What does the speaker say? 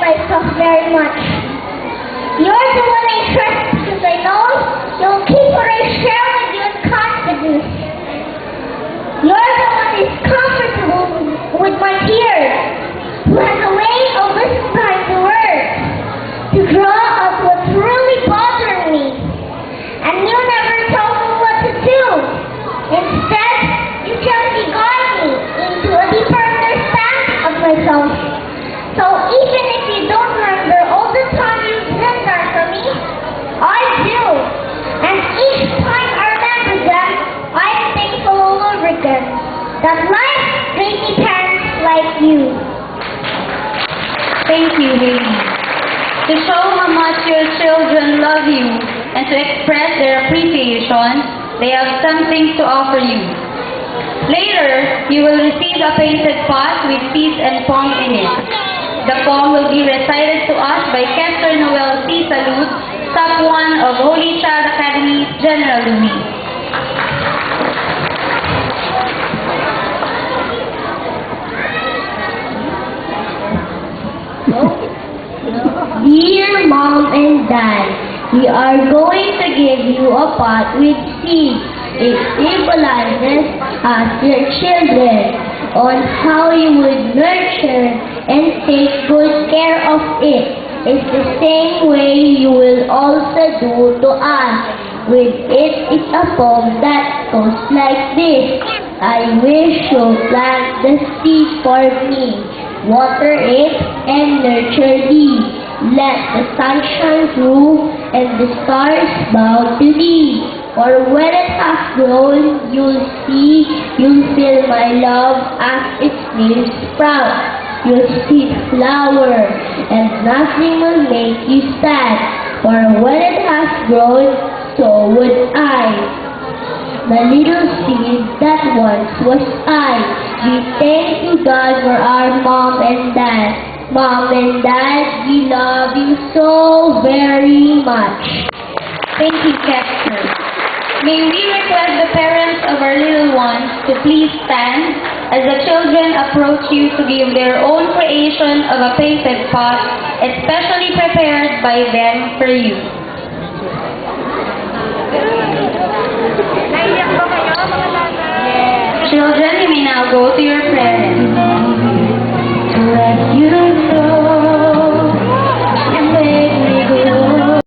myself very much. You're the one I trust because I know you'll keep what I share with you in confidence. You're the one who's comfortable with my tears, who has a way of listening behind the words to draw up what's really bothering me. And you never told me what to do. Instead, you gently guide me into a deeper understanding of myself. So even if you don't remember all the time you've been there for me, I do. And each time I remember them, I'm thankful all over again that life gave me parents like you. Thank you, Haley. To show how much your children love you and to express their appreciation, they have something to offer you. Later, you will receive a painted pot with peace and poem in it. The poem will be recited to us by Kester Noel C. Salud, Sub 1 of Holy Child Academy, General Louis. Dear Mom and Dad, we are going to give you a pot with seeds. It symbolizes us, your children, on how you would nurture and take good care of it. It's the same way you will also do to us. With it is a poem that goes like this. I wish you'll plant the seed for me, water it and nurture thee. Let the sun shine through and the stars bow to thee. For when it has grown, you'll see, you'll feel my love as its leaves sprout. You'll see the flower, and nothing will make you sad. For when it has grown, so would I. The little seed that once was I. We thank you, God, for our Mom and Dad. Mom and Dad, we love you so very much. Thank you, Kester. May we request the parents of our little ones to please stand as the children approach you to give their own creation of a painted pot, especially prepared by them for you.